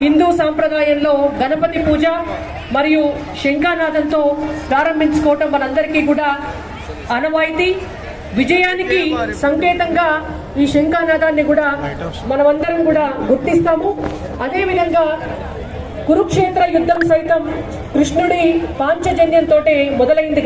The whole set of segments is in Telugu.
హిందూ సాంప్రదాయంలో గణపతి పూజ మరియు శంఖానాదంతో ప్రారంభించుకోవటం మనందరికీ కూడా ఆనవాయితీ. విజయానికి సంకేతంగా ఈ శంఖానాదాన్ని కూడా మనమందరం కూడా గుర్తిస్తాము. అదేవిధంగా కురుక్షేత్ర యుద్ధం సైతం కృష్ణుడి పాంచజన్యంతో మొదలైంది.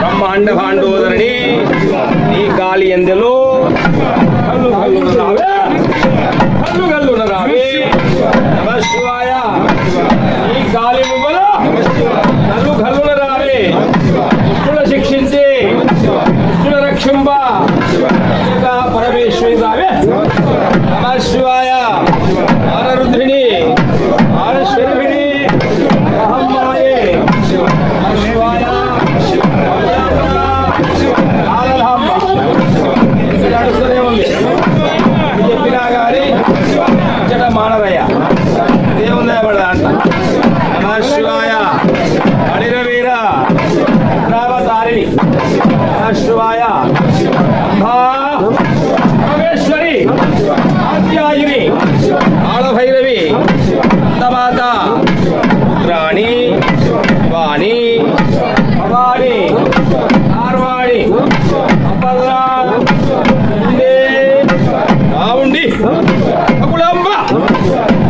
బ్రహ్మాండ భాండోదరణి ఈ గాలి ఎందెలో కల్లు కల్లున రావే నమ శివాయ. ఈ గాలి మువ్వల కల్లు కల్లున రావే దుష్టుల శిక్షించి దుష్టుల రక్షింప పరమేశ్వరి రావే నమ శివాయ. ఆరరుద్రిణి ఆరశర్విణి అహమ్మాయే నమ శివాయ. చెప్పినా కానీ చెడ మానవయ్య దేవుందా పడదా అంట. నమ శివాయ. హరిరవీర రావతారిణి నమ శివాయ. పరమేశ్వరి ఆత్యాయిని ఆళభైరవి అంతమాత రాణి వాణి భవాని ఆర్వాణి అపర్ణా రావుండి అకులాంబ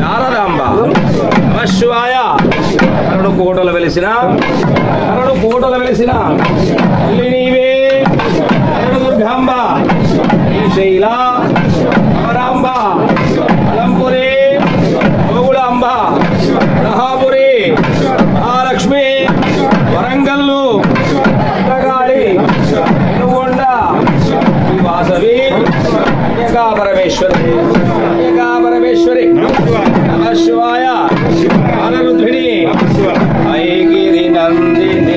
నారదాంబ నమ శివాయ. కరుడు కోటలు వెలిసిన నీవే కరుడు దుర్గాంబ శ్రీశైల అమరాంబ అలంపురి గోగులాంబ దహాపురి మహాలక్ష్మి వరంగల్లు అంతగాడి పెనుగొండ వాసవి పరమేశ్వరి నమ శివాయ. ఆరరుద్రిణి ఐగిరి నందిని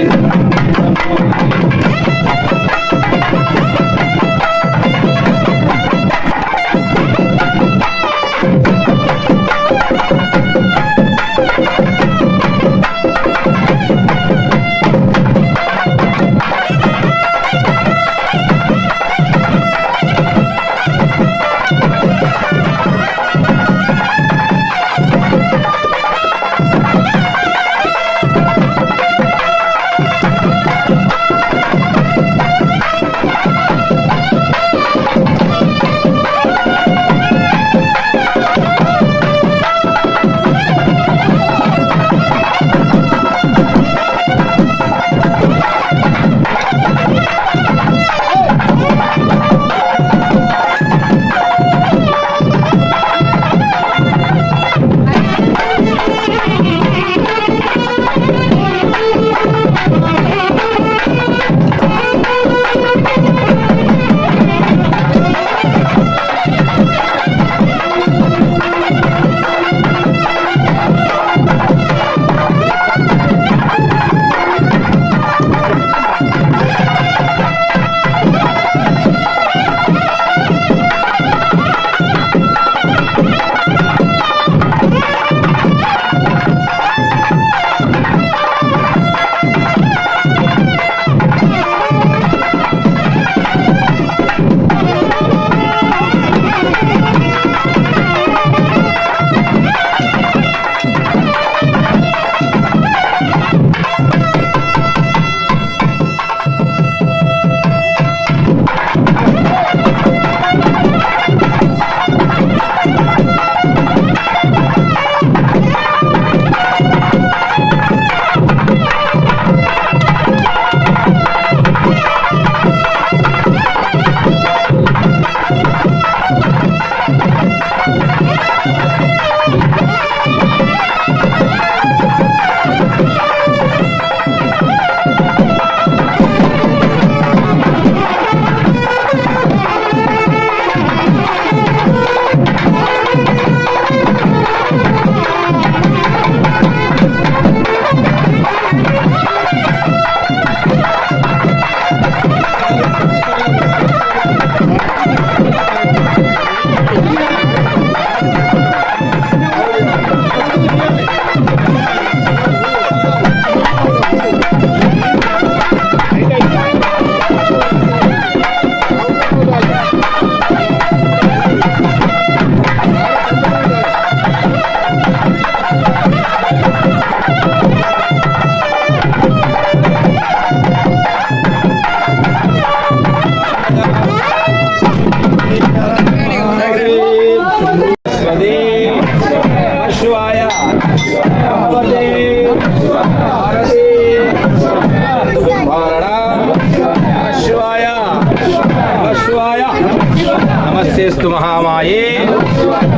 నమస్తేస్తు మహామాయే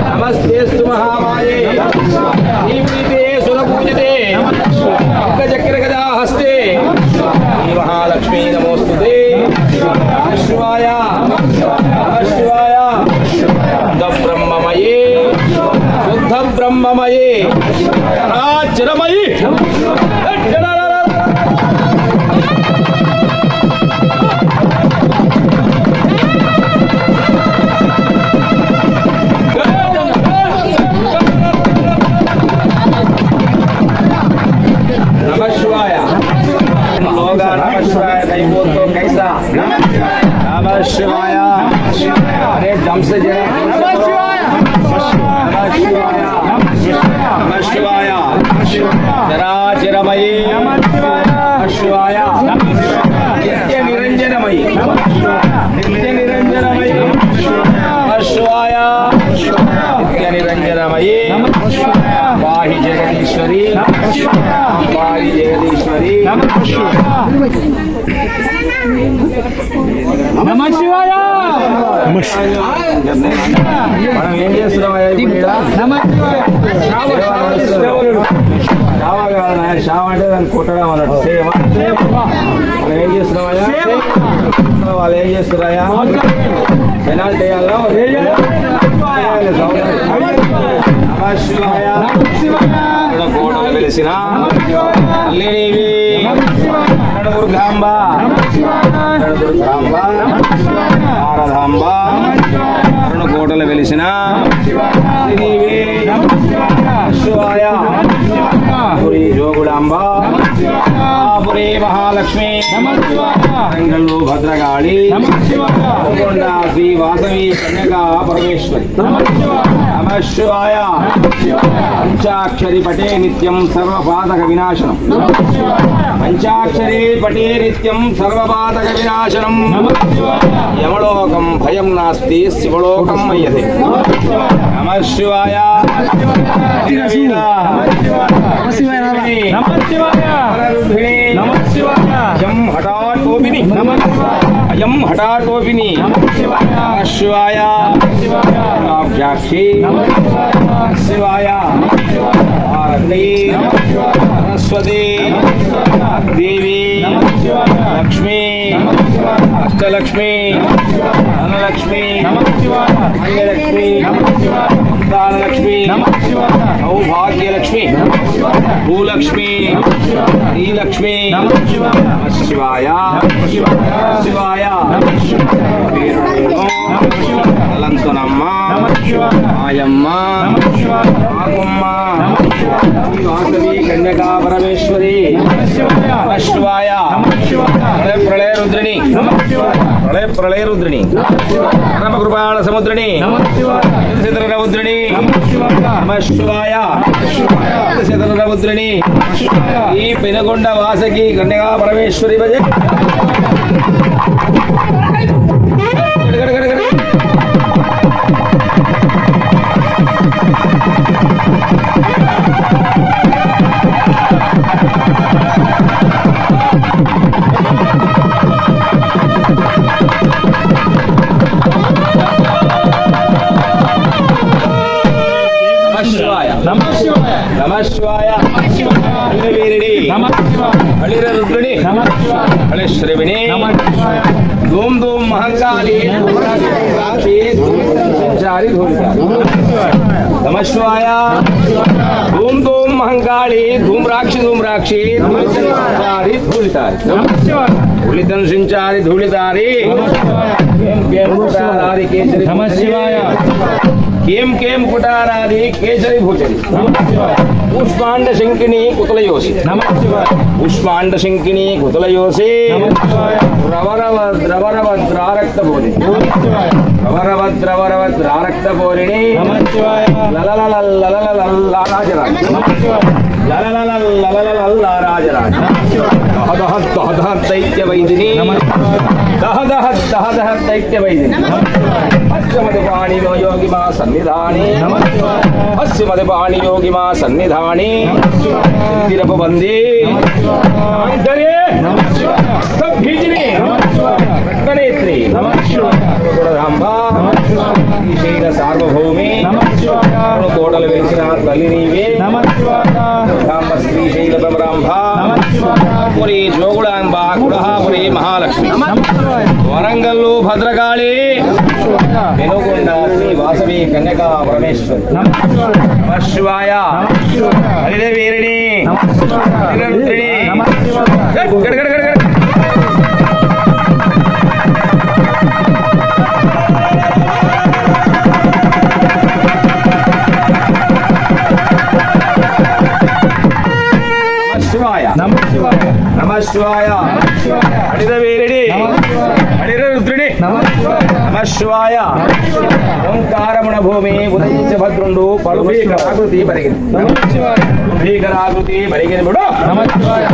నమస్తేస్తు మహామాయే దీప్తితే సురపూజితే చక్ర గదా హస్తే శ్రీ మహాలక్ష్మీ నమోస్తుతే నమః శివాయ నమః శివాయ శుద్ధ బ్రహ్మమయే శుద్ధ బ్రహ్మమయే చిరమయీ नमः शिवाय अरे दम से नमः शिवाय नमः शिवाय चराचरमयी नमः शिवाय नित्य निरंजनमयी नित्य निरंजनमयी नमः शिवाय नित्य निरंजनमयी पाहि जगदीश्वरी पाहि जगदीश्वरी నమ శివాయ మనం ఏం చేస్తున్నామయ్యా నమ శివాయ షావ కాదు షావ అంటే దాన్ని కుట్టడం అన్నట్టు సేవ మనం ఏం చేస్తున్నామయ్యా వాళ్ళు ఏం చేస్తున్నాయా పెనాల్టీ వేయాలా గోడలు వెలిసిన తల్లిదేవి దుర్గాంబ శారదాంబ కోటలు వెలిసిన శివాయ పురి జోగుడాంబ పురి మహాలక్ష్మి రంగళ్ళు భద్రగాళి కొండ శ్రీ వాసవి కన్యకా పరమేశ్వరి నమః శివాయ పంచాక్షరి పటే నిత్యం సర్వపాతక వినాశనం పంచాక్షరి పటే నిత్యం సర్వపాతక వినాశనం యమలోకం భయం నాస్తి శివలోకం మయ్యతే నమః శివాయ అయం హఠాటోపిని అయం హఠాటోపిని నమః శివాయ వ్యాక్షి శివాయ భారతీ సరస్వతి దేవి లక్ష్మీ అష్టలక్ష్మి ధనలక్ష్మి భాగ్యలక్ష్మి దానలక్ష్మి సౌభాగ్యలక్ష్మి భూలక్ష్మి శ్రీలక్ష్మి శివాయ శివాయ అలంతనమ్మ ఆయమ్మ ఆకుమ్మ వాసవి కన్యకా పరమేశ్వరి శివాయ ప్రళయ రుద్రిణి ప్రళయ రుద్రిణి పరమ కృపాణ సముద్రిణి రుద్రిణి నమః శివాయ రుద్రిణి ఈ పెనుగొండ వాసకి కన్యకా పరమేశ్వరి భజ నమః శివాయ వీరిడి హళిర రుద్రుడి హళి శ్రవిణి ధూమ్ ధూమ్ మహంకాళి నమః శివాయ ధూమ్ ధూమ్ మహంకాళి ధూమ్ రాక్షి ధూళితారి ధూళితం సించారి ధూళితారి నమః శివాయ కేం కేం కుటారాది కేసరి భూచరి పుష్పాండ శంకిని కుతలయోసి పుష్పాండ శంకిని కుతలయోసి ద్రవరవద్రారక్తబోధి ద్రవరవద్రారక్తబోధిని లలలలలలలలరాజరాజ లలలలలలలరాజరాజ దహదహ దైత్య వైదిని దహదహ దైత్య వైదిని పశ్చిమది పాణినో యోగి మా సన్నిధాని పశ్చిమది పాణి యోగి మా సన్నిధాని సిద్ధిరపు బంది ఆంతరే సద్భీజిని రక్తనేత్రి శ్రీశైల సార్వభౌమి నమః శివాయ కోటలు వెలిసిన తల్లి నీవే నమః శివాయ శ్రీశైల భ్రమరాంబ నమః శివాయ పురి జోగుడాంబ కుడహాపురి మహాలక్ష్మి నమః శివాయ వరంగల్లు భద్రకాళి వెనుగొండ శ్రీ వాసవి కన్యకా పరమేశ్వరి నమః శివాయ నమః శివాయ హరిదేవీరిణి నమః శివాయ హరిరుద్రిణి నమః శివాయ గడ్ గడ్ గడ్ గడ్ గడ్. శివాయ నమః శివాయ నమ శివాయ హరిదేవీరిణి హరిరుద్రిణి నమః శివాయ నమ శివాయ ఓంకారమణ భూమి ఉదయించ భద్రుండు పలుభీకరాకృతి పరిగిన నమః శివాయ భీకరాకృతి పరిగినప్పుడు నమః శివాయ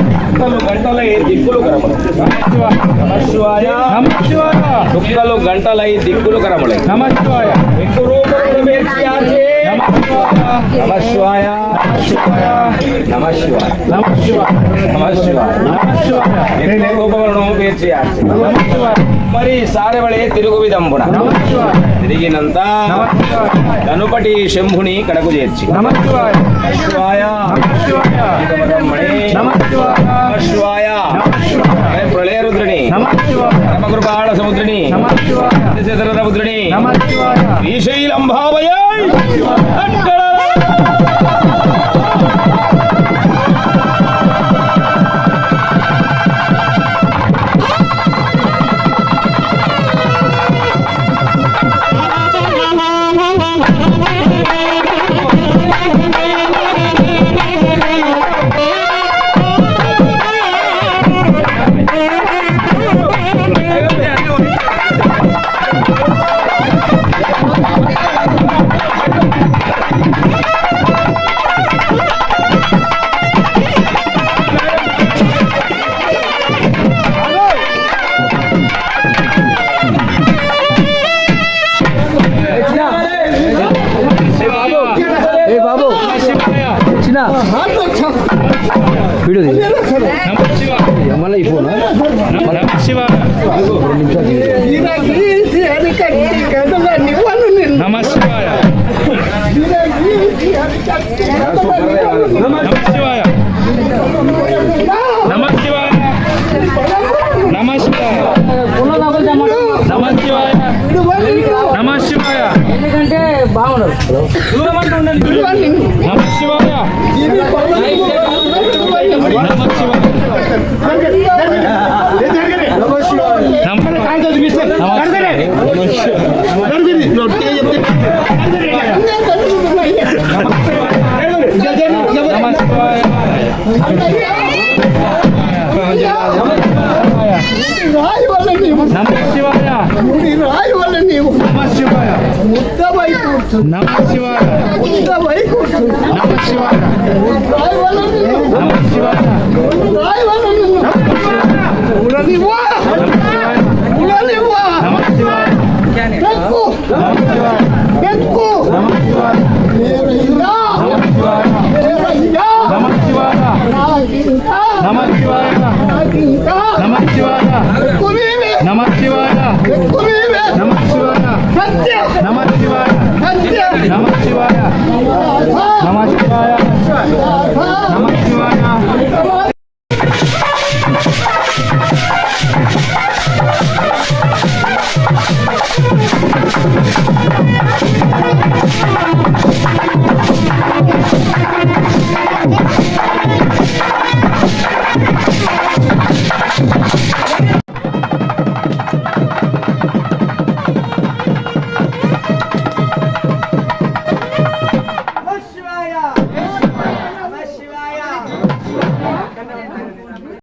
గంటలై దిక్కులు కరములు నమః శివాయ నమ శివాయ నమః శివాయ దుఃఖలు గంటలై దిక్కులు కరములై నమః శివాయ ఎక్కువ రూపములు పేర్చియాచే నమః శివాయ నమ శివాయ నమ శివాయ నమః శివాయ నమ శివాయ నమః శివాయ ఎక్కువ రూపములను పేర్చియాచే నమః శివాయ మరి సారెవళే తిరుగు విదంబున నమః శివాయ తిరిగినంత నమః శివాయ గణపటి శంభుని కడకు చేర్చి నమః శివాయ నమ శివాయ నమః శివాయ బ్రహ్మణే నమః శివాయ నమ శివాయ నమః శివాయ ప్రళయరుద్రిణి నమః శివాయ పరమకృపాళ సముద్రిని నమః శివాయ చతురముద్రిని నమః శివాయ శ్రీశైలంభావయ ఏ బాబు చిన్న వీడియో నమః శివాయ మళ్ళీ ఈ ఫోన్ నమః శివాయ నమః శివాయ నమః శివాయ నమః శివాయ నమః శివాయ నమః శివాయ నమః శివాయ ఎందుకంటే బాగున్నారు దూరం అంటే ఉండండి నమః శివాయ నమః శివాయ నమః శివాయ నమః శివాయ నమః శివాయ నమః శివాయ నమః శివాయ నమః శివాయ నమః శివాయ నమః శివాయ నమః శివాయ నమః శివాయ నమః శివాయ నమః శివాయ